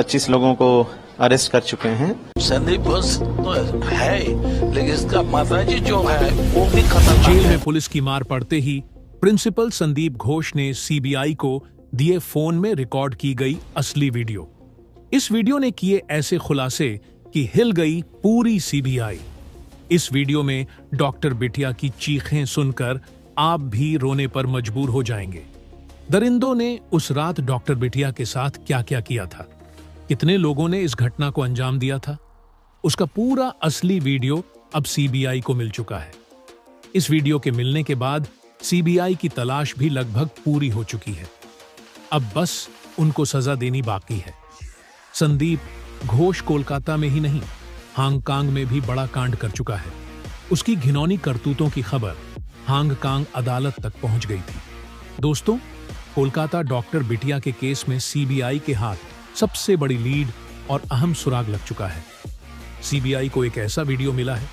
25 लोगों को अरेस्ट कर चुके हैं। संदीप घोष तो है, लेकिन इसका माताजी जो है वो भी खतरनाक है। जेल में पुलिस की मार पड़ते ही प्रिंसिपल संदीप घोष ने सीबीआई को दिए फोन में रिकॉर्ड की गई असली वीडियो। इस वीडियो ने किए ऐसे खुलासे कि हिल गई पूरी सीबीआई। इस वीडियो में डॉक्टर बिटिया की चीखें सुनकर आप भी रोने पर मजबूर हो जाएंगे। दरिंदों ने उस रात डॉक्टर बिटिया के साथ क्या क्या किया था, कितने लोगों ने इस घटना को अंजाम दिया था, उसका पूरा असली वीडियो अब सीबीआई को मिल चुका है। इस वीडियो के मिलने के बाद सीबीआई की तलाश भी लगभग पूरी हो चुकी है। अब बस उनको सजा देनी बाकी है। संदीप घोष कोलकाता में ही नहीं, हांगकांग में भी बड़ा कांड कर चुका है। उसकी घिनौनी करतूतों की खबर हांगकांग अदालत तक पहुंच गई थी। दोस्तों, कोलकाता डॉक्टर बिटिया के केस में सीबीआई के हाथ सबसे बड़ी लीड और अहम सुराग लग चुका है। सीबीआई को एक ऐसा वीडियो मिला है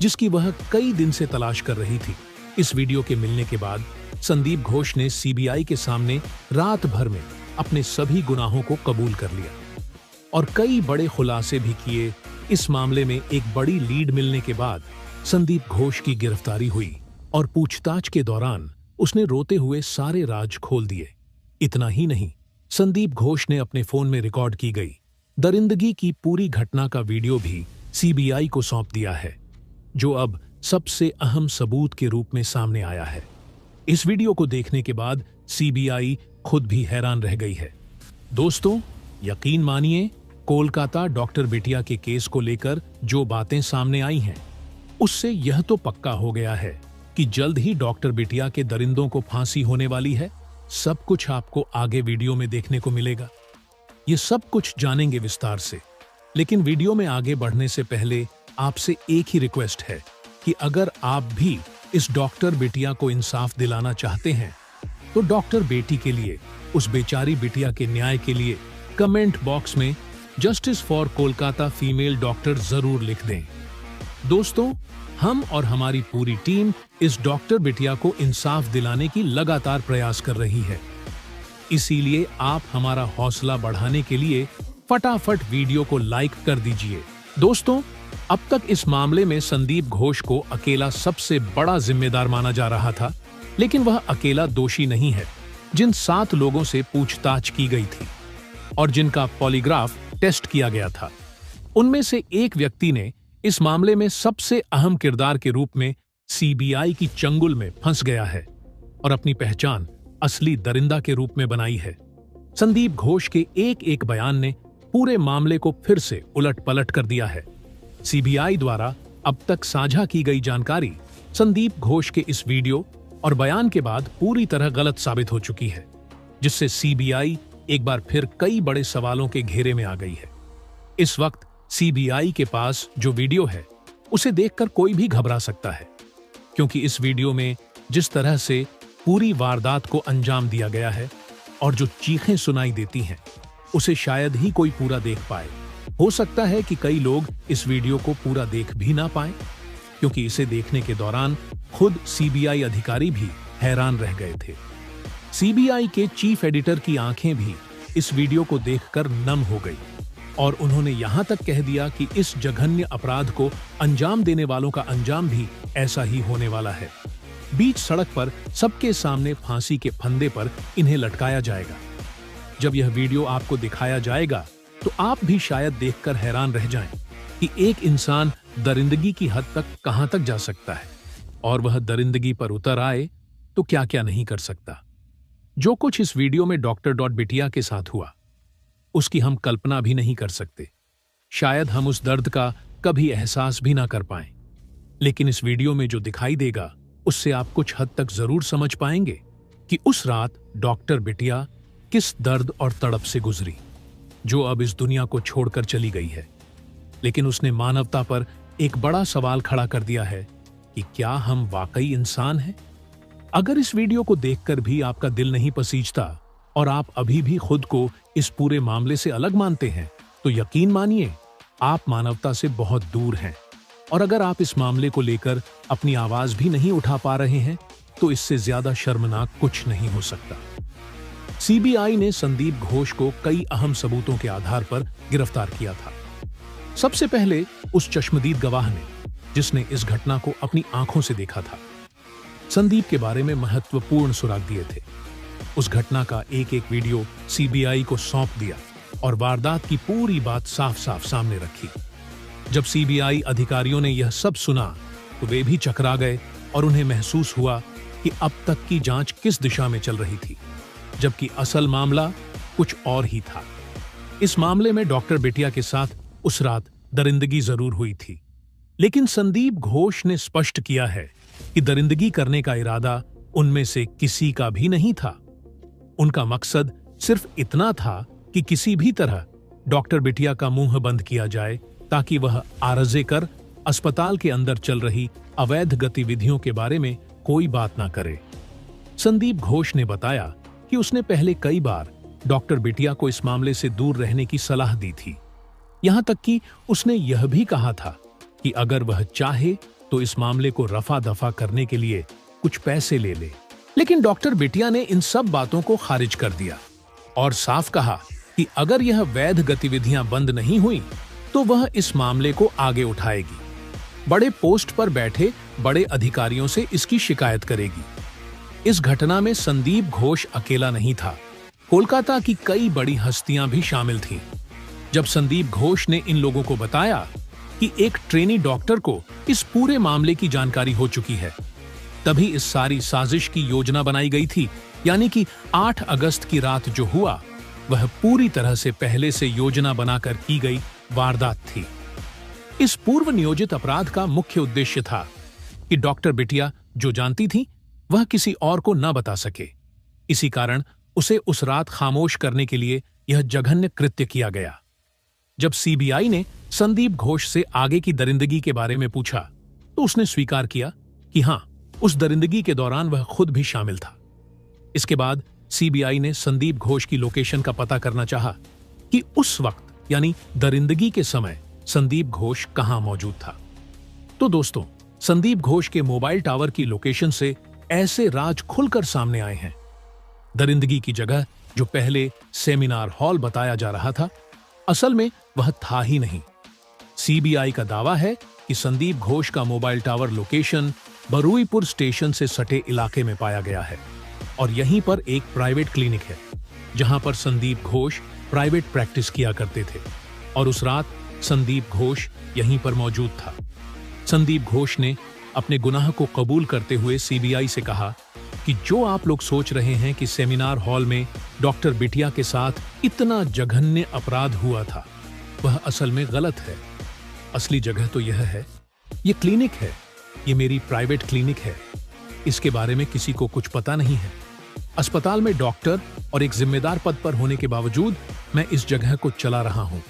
जिसकी वह कई दिन से तलाश कर रही थी। इस वीडियो के मिलने के बाद संदीप घोष ने सीबीआई के सामने रात भर में अपने सभी गुनाहों को कबूल कर लिया और कई बड़े खुलासे भी किए। इस मामले में एक बड़ी लीड मिलने के बाद संदीप घोष की गिरफ्तारी हुई और पूछताछ के दौरान उसने रोते हुए सारे राज खोल दिए। इतना ही नहीं, संदीप घोष ने अपने फोन में रिकॉर्ड की गई दरिंदगी की पूरी घटना का वीडियो भी सीबीआई को सौंप दिया है, जो अब सबसे अहम सबूत के रूप में सामने आया है। इस वीडियो को देखने के बाद सीबीआई खुद भी हैरान रह गई है। दोस्तों, यकीन मानिए, कोलकाता डॉक्टर बिटिया के केस को लेकर जो बातें सामने आई हैं, उससे यह तो पक्का हो गया है कि जल्द ही डॉक्टर बिटिया के दरिंदों को फांसी होने वाली है। सब कुछ आपको आगे वीडियो में देखने को मिलेगा। ये सब कुछ जानेंगे विस्तार से, लेकिन वीडियो में आगे बढ़ने से पहले आपसे एक ही रिक्वेस्ट है कि अगर आप भी इस डॉक्टर बिटिया को इंसाफ दिलाना चाहते हैं तो डॉक्टर बेटी के लिए, उस बेचारी बिटिया के न्याय के लिए कमेंट बॉक्स में justice for Kolkata female doctor जरूर लिख दें। दोस्तों, हम और हमारी पूरी टीम इस डॉक्टर बिटिया को इंसाफ दिलाने की लगातार प्रयास कर रही है। इसीलिए आप हमारा हौसला बढ़ाने के लिए फटाफट वीडियो को लाइक कर दीजिए। दोस्तों, अब तक इस मामले में संदीप घोष को अकेला सबसे बड़ा जिम्मेदार माना जा रहा था, लेकिन वह अकेला दोषी नहीं है। जिन 7 लोगों से पूछताछ की गई थी और जिनका पॉलीग्राफ टेस्ट किया गया था, उनमें से एक व्यक्ति ने इस मामले में सबसे अहम किरदार के रूप में सीबीआई की चंगुल में फंस गया है और अपनी पहचान असली दरिंदा के रूप में बनाई है। संदीप घोष के एक एक बयान ने पूरे मामले को फिर से उलट-पलट कर दिया है। सीबीआई द्वारा अब तक साझा की गई जानकारी संदीप घोष के इस वीडियो और बयान के बाद पूरी तरह गलत साबित हो चुकी है, जिससे सीबीआई एक बार फिर कई बड़े सवालों के घेरे में आ गई है। इस वक्त सीबीआई के पास जो वीडियो है, उसे देखकर कोई भी घबरा सकता है, क्योंकि इस वीडियो में जिस तरह से पूरी वारदात को अंजाम दिया गया है और जो चीखें सुनाई देती हैं, उसे शायद ही कोई पूरा देख पाए। हो सकता है कि कई लोग इस वीडियो को पूरा देख भी ना पाएं, क्योंकि इसे देखने के दौरान खुद सीबीआई अधिकारी भी हैरान रह गए थे। सीबीआई के चीफ एडिटर की आंखें भी इस वीडियो को देखकर नम हो गई और उन्होंने यहां तक कह दिया कि इस जघन्य अपराध को अंजाम देने वालों का अंजाम भी ऐसा ही होने वाला है। बीच सड़क पर सबके सामने फांसी के फंदे पर इन्हें लटकाया जाएगा। जब यह वीडियो आपको दिखाया जाएगा तो आप भी शायद देखकर हैरान रह जाएं कि एक इंसान दरिंदगी की हद तक कहां तक जा सकता है और वह दरिंदगी पर उतर आए तो क्या क्या नहीं कर सकता। जो कुछ इस वीडियो में डॉक्टर बिटिया के साथ हुआ, उसकी हम कल्पना भी नहीं कर सकते। शायद हम उस दर्द का कभी एहसास भी ना कर पाएं, लेकिन इस वीडियो में जो दिखाई देगा उससे आप कुछ हद तक जरूर समझ पाएंगे कि उस रात डॉक्टर बिटिया किस दर्द और तड़प से गुजरी, जो अब इस दुनिया को छोड़कर चली गई है। लेकिन उसने मानवता पर एक बड़ा सवाल खड़ा कर दिया है कि क्या हम वाकई इंसान हैं? अगर इस वीडियो को देखकर भी आपका दिल नहीं पसीजता और आप अभी भी खुद को इस पूरे मामले से अलग मानते हैं, तो यकीन मानिए आप मानवता से बहुत दूर हैं। और अगर आप इस मामले को लेकर अपनी आवाज भी नहीं उठा पा रहे हैं, तो इससे ज्यादा शर्मनाक कुछ नहीं हो सकता। सीबीआई ने संदीप घोष को कई अहम सबूतों के आधार पर गिरफ्तार किया था। सबसे पहले उस चश्मदीद गवाह ने, जिसने इस घटना को अपनी आंखों से देखा था, संदीप के बारे में महत्वपूर्ण सुराग दिए थे। उस घटना का एक एक वीडियो सीबीआई को सौंप दिया और वारदात की पूरी बात साफ साफ सामने रखी। जब सीबीआई अधिकारियों ने यह सब सुना तो वे भी चकरा गए और उन्हें महसूस हुआ कि अब तक की जांच किस दिशा में चल रही थी, जबकि असल मामला कुछ और ही था। इस मामले में डॉक्टर बिटिया के साथ उस रात दरिंदगी जरूर हुई थी, लेकिन संदीप घोष ने स्पष्ट किया है कि दरिंदगी करने का इरादा उनमें से किसी का भी नहीं था। उनका मकसद सिर्फ इतना था कि किसी भी तरह डॉक्टर बिटिया का मुंह बंद किया जाए ताकि वह आरजे कर अस्पताल के अंदर चल रही अवैध गतिविधियों के बारे में कोई बात ना करे। संदीप घोष ने बताया कि उसने पहले कई बार डॉक्टर बिटिया को इस मामले से दूर रहने की सलाह दी थी। यहां तक कि उसने यह भी कहा था कि अगर वह चाहे तो इस मामले को रफा दफा करने के लिए कुछ पैसे ले ले। लेकिन डॉक्टर बिटिया ने इन सब बातों को खारिज कर दिया और साफ कहा कि अगर यह वैध गतिविधियां बंद नहीं हुई तो वह इस मामले को आगे उठाएगी, बड़े पोस्ट पर बैठे बड़े अधिकारियों से इसकी शिकायत करेगी। इस घटना में संदीप घोष अकेला नहीं था, कोलकाता की कई बड़ी हस्तियां भी शामिल थीं। जब संदीप घोष ने इन लोगों को बताया कि एक ट्रेनी डॉक्टर को इस पूरे मामले की जानकारी हो चुकी है, तभी इस सारी साजिश की योजना बनाई गई थी। यानी कि 8 अगस्त की रात जो हुआ वह पूरी तरह से पहले से योजना बनाकर की गई वारदात थी। इस पूर्व नियोजित अपराध का मुख्य उद्देश्य था कि डॉक्टर बिटिया जो जानती थी वह किसी और को न बता सके। इसी कारण उसे उस रात खामोश करने के लिए यह जघन्य कृत्य किया गया। जब सीबीआई ने संदीप घोष से आगे की दरिंदगी के बारे में पूछा तो उसने स्वीकार किया कि हां, उस दरिंदगी के दौरान वह खुद भी शामिल था। इसके बाद सीबीआई ने संदीप घोष की लोकेशन का पता करना चाहा कि उस वक्त यानी दरिंदगी के समय संदीप घोष कहां मौजूद था। तो दोस्तों, संदीप घोष के मोबाइल टावर की लोकेशन से ऐसे राज खुलकर सामने आए हैं। दरिंदगी की जगह जो पहले सेमिनार हॉल बताया जा रहा था, असल में वह था ही नहीं। सीबीआई का दावा है कि संदीप घोष का mobile tower location Baruipur station से सटे इलाके में पाया गया है और यहीं पर एक प्राइवेट क्लिनिक है जहां पर संदीप घोष प्राइवेट प्रैक्टिस किया करते थे और उस रात संदीप घोष यहीं पर मौजूद था। संदीप घोष ने अपने गुनाह को कबूल करते हुए सीबीआई से कहा कि जो आप लोग सोच रहे हैं कि सेमिनार हॉल में डॉक्टर बिटिया के साथ इतना जघन्य अपराध हुआ था, वह असल में गलत है। असली जगह तो यह है, ये क्लिनिक है, ये मेरी प्राइवेट क्लिनिक है। इसके बारे में किसी को कुछ पता नहीं है। अस्पताल में डॉक्टर और एक जिम्मेदार पद पर होने के बावजूद मैं इस जगह को चला रहा हूं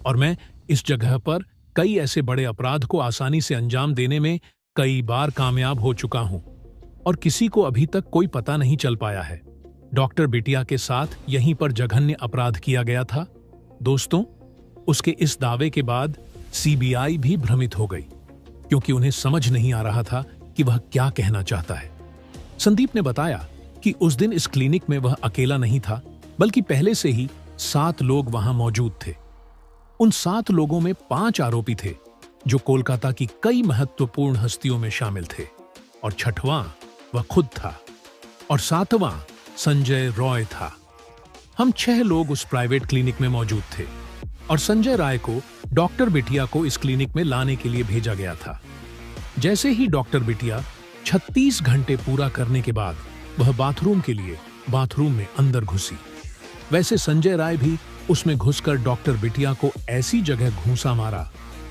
और मैं इस जगह पर कई ऐसे बड़े अपराध को आसानी से अंजाम देने में कई बार कामयाब हो चुका हूं और किसी को अभी तक कोई पता नहीं चल पाया है। डॉक्टर बिटिया के साथ यहीं पर जघन्य अपराध किया गया था। दोस्तों, उसके इस दावे के बाद सीबीआई भी भ्रमित हो गई क्योंकि उन्हें समझ नहीं आ रहा था कि वह क्या कहना चाहता है। संदीप ने बताया कि उस दिन इस क्लिनिक में वह अकेला नहीं था, बल्कि पहले से ही 7 लोग वहां मौजूद थे। उन 7 लोगों में 5 आरोपी थे जो कोलकाता की कई महत्वपूर्ण हस्तियों में शामिल थे और 6वां वह खुद था और 7वां संजय रॉय था। हम 6 लोग उस प्राइवेट क्लिनिक में मौजूद थे और संजय राय को डॉक्टर बिटिया को इस क्लिनिक में लाने के लिए भेजा गया था। जैसे ही डॉक्टर बिटिया 36 घंटे पूरा करने के बाद वह बाथरूम के लिए बाथरूम में अंदर घुसी, वैसे संजय राय भी उसमें घुसकर डॉक्टर बिटिया को ऐसी जगह घूंसा मारा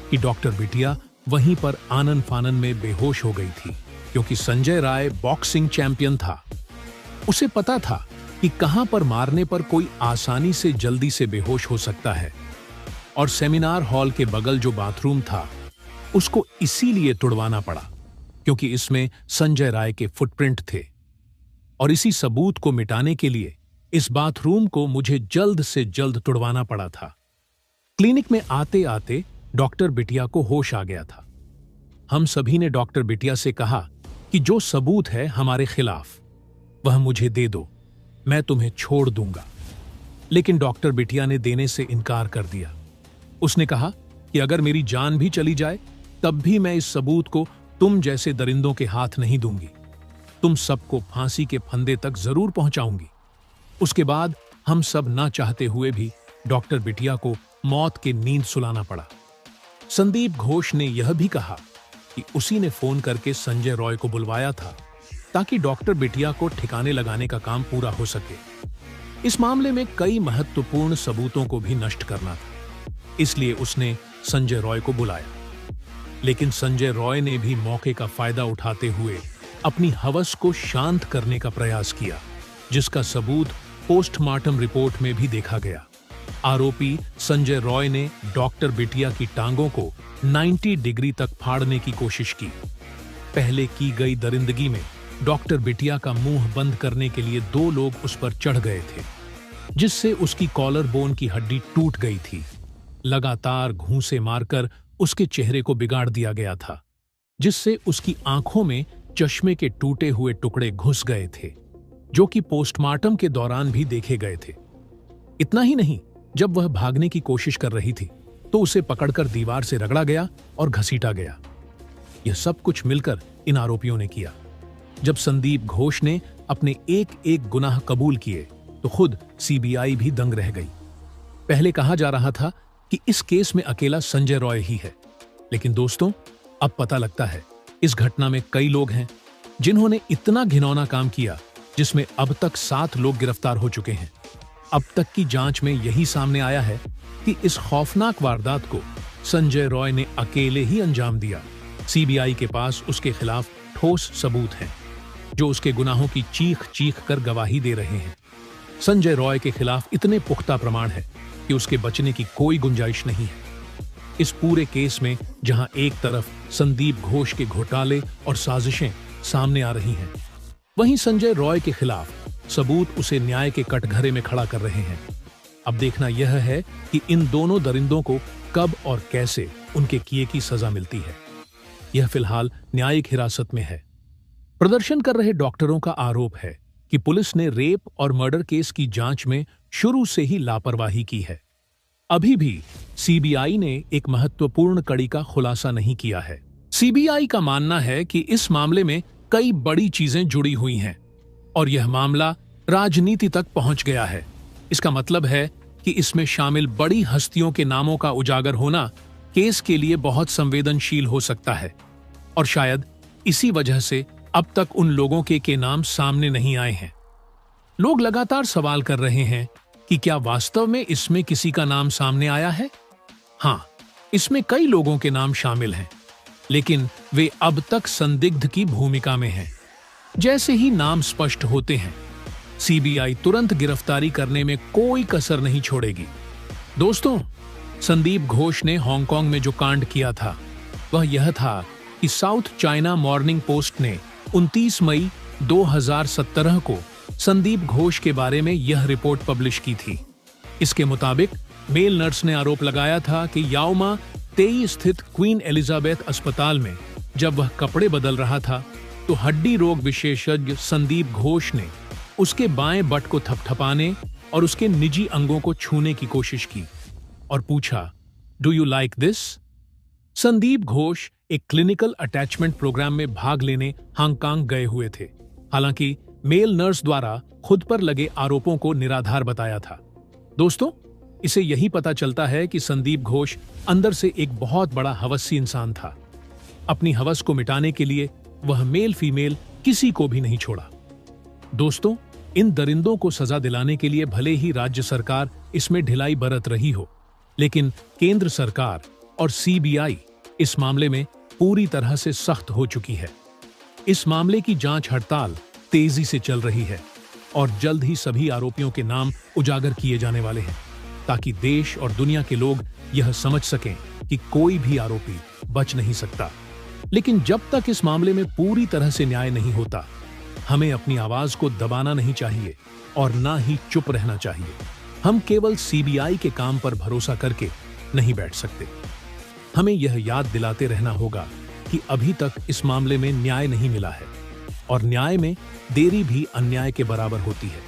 कि डॉक्टर बिटिया वहीं पर आनन फानन में बेहोश हो गई थी। क्योंकि संजय राय बॉक्सिंग चैंपियन था, उसे पता था कि कहां पर मारने पर कोई आसानी से जल्दी से बेहोश हो सकता है और सेमिनार हॉल के बगल जो बाथरूम था उसको इसीलिए तुड़वाना पड़ा क्योंकि इसमें संजय राय के फुटप्रिंट थे और इसी सबूत को मिटाने के लिए इस बाथरूम को मुझे जल्द से जल्द तुड़वाना पड़ा था। क्लिनिक में आते आते डॉक्टर बिटिया को होश आ गया था। हम सभी ने डॉक्टर बिटिया से कहा कि जो सबूत है हमारे खिलाफ वह मुझे दे दो, मैं तुम्हें छोड़ दूंगा। लेकिन डॉक्टर बिटिया ने देने से इनकार कर दिया। उसने कहा कि अगर मेरी जान भी चली जाए तब भी मैं इस सबूत को तुम जैसे दरिंदों के हाथ नहीं दूंगी। तुम सबको फांसी के फंदे तक जरूर पहुंचाऊंगी। उसके बाद हम सब ना चाहते हुए भी डॉक्टर बिटिया को मौत की नींद सुलाना पड़ा। संदीप घोष ने यह भी कहा कि उसी ने फोन करके संजय रॉय को बुलवाया था ताकि डॉक्टर बिटिया को ठिकाने लगाने का काम पूरा हो सके। इस मामले में कई महत्वपूर्ण सबूतों को भी नष्ट करना था, इसलिए उसने संजय रॉय को बुलाया। लेकिन संजय रॉय ने भी मौके का फायदा उठाते हुए अपनी हवस को शांत करने का प्रयास किया, जिसका सबूत पोस्टमार्टम रिपोर्ट में भी देखा गया। आरोपी संजय रॉय ने डॉक्टर बिटिया की टांगों को 90 डिग्री तक फाड़ने की कोशिश की। पहले की गई दरिंदगी में डॉक्टर बिटिया का मुंह बंद करने के लिए 2 लोग उस पर चढ़ गए थे, जिससे उसकी कॉलर बोन की हड्डी टूट गई थी। लगातार घूंसे मारकर उसके चेहरे को बिगाड़ दिया गया था, जिससे उसकी आंखों में चश्मे के टूटे हुए टुकड़े घुस गए थे, जो कि पोस्टमार्टम के दौरान भी देखे गए थे। इतना ही नहीं, जब वह भागने की कोशिश कर रही थी तो उसे पकड़कर दीवार से रगड़ा गया और घसीटा गया। यह सब कुछ मिलकर इन आरोपियों ने किया। जब संदीप घोष ने अपने एक एक गुनाह कबूल किए तो खुद सीबीआई भी दंग रह गई। पहले कहा जा रहा था कि इस केस में अकेला संजय रॉय ही है, लेकिन दोस्तों अब पता लगता है इस घटना में कई लोग हैं जिन्होंने इतना घिनौना काम किया, जिसमें अब तक 7 लोग गिरफ्तार हो चुके हैं। अब तक की जांच में यही सामने आया है कि इस खौफनाक वारदात को संजय रॉय ने अकेले ही अंजाम दिया। सीबीआई के पास उसके खिलाफ ठोस सबूत हैं, जो उसके गुनाहों की चीख चीख कर गवाही दे रहे हैं। संजय रॉय के खिलाफ इतने पुख्ता प्रमाण है कि उसके बचने की कोई गुंजाइश नहीं है। इस पूरे केस में जहां एक तरफ संदीप घोष के घोटाले और साजिशें सामने आ रही हैं, वहीं संजय रॉय के खिलाफ सबूत उसे न्याय के कटघरे में खड़ा कर रहे हैं। अब देखना यह है कि इन दोनों दरिंदों को कब और कैसे उनके किए की सजा मिलती है। यह फिलहाल न्यायिक हिरासत में है। प्रदर्शन कर रहे डॉक्टरों का आरोप है कि पुलिस ने रेप और मर्डर केस की जांच में शुरू से ही लापरवाही की है। अभी भी सीबीआई ने एक महत्वपूर्ण कड़ी का खुलासा नहीं किया है। सीबीआई का मानना है कि इस मामले में कई बड़ी चीजें जुड़ी हुई हैं और यह मामला राजनीति तक पहुंच गया है। इसका मतलब है कि इसमें शामिल बड़ी हस्तियों के नामों का उजागर होना केस के लिए बहुत संवेदनशील हो सकता है, और शायद इसी वजह से अब तक उन लोगों के नाम सामने नहीं आए हैं। लोग लगातार सवाल कर रहे हैं कि क्या वास्तव में इसमें किसी का नाम सामने आया है? हाँ, इसमें कई लोगों के नाम शामिल हैं, लेकिन वे अब तक संदिग्ध की भूमिका में हैं। जैसे ही नाम स्पष्ट होते हैं, सीबीआई तुरंत गिरफ्तारी करने में कोई कसर नहीं छोड़ेगी। दोस्तों, संदीप घोष ने हांगकांग में जो कांड किया था वह यह था कि साउथ चाइना मॉर्निंग पोस्ट ने 29 मई 2017 को संदीप घोष के बारे में यह रिपोर्ट पब्लिश की थी। इसके मुताबिक मेल नर्स ने आरोप लगाया था कि याओमा 23 स्थित क्वीन एलिजाबेथ अस्पताल में जब वह कपड़े बदल रहा था तो हड्डी रोग विशेषज्ञ संदीप घोष ने उसके बाएं बट को थपथपाने और उसके निजी अंगों को छूने की कोशिश की और पूछा, do you like this? Sandeep Ghosh एक क्लिनिकल अटैचमेंट प्रोग्राम में भाग लेने हांगकांग गए हुए थे। हालांकि मेल नर्स द्वारा खुद पर लगे आरोपों को निराधार बताया था। दोस्तों, इसे यही पता चलता है कि संदीप घोष अंदर से एक बहुत बड़ा हवसी इंसान था। अपनी हवस को मिटाने के लिए वह मेल फीमेल किसी को भी नहीं छोड़ा। दोस्तों, इन दरिंदों को सजा दिलाने के लिए भले ही राज्य सरकार इसमें ढिलाई बरत रही हो, लेकिन केंद्र सरकार और सीबीआई इस मामले में पूरी तरह से सख्त हो चुकी है। इस मामले की जांच हड़ताल तेजी से चल रही है और जल्द ही सभी आरोपियों के नाम उजागर किए जाने वाले हैं, ताकि देश और दुनिया के लोग यह समझ सकें कि कोई भी आरोपी बच नहीं सकता। लेकिन जब तक इस मामले में पूरी तरह से न्याय नहीं होता, हमें अपनी आवाज को दबाना नहीं चाहिए और ना ही चुप रहना चाहिए। हम केवल सीबीआई के काम पर भरोसा करके नहीं बैठ सकते। हमें यह याद दिलाते रहना होगा कि अभी तक इस मामले में न्याय नहीं मिला है और न्याय में देरी भी अन्याय के बराबर होती है।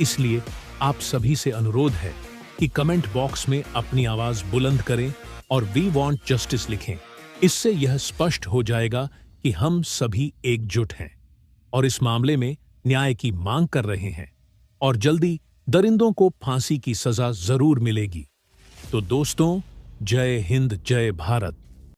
इसलिए आप सभी से अनुरोध है कि कमेंट बॉक्स में अपनी आवाज बुलंद करें और वी वांट जस्टिस लिखें। इससे यह स्पष्ट हो जाएगा कि हम सभी एकजुट हैं और इस मामले में न्याय की मांग कर रहे हैं और जल्दी दरिंदों को फांसी की सजा जरूर मिलेगी। तो दोस्तों, जय हिंद, जय भारत।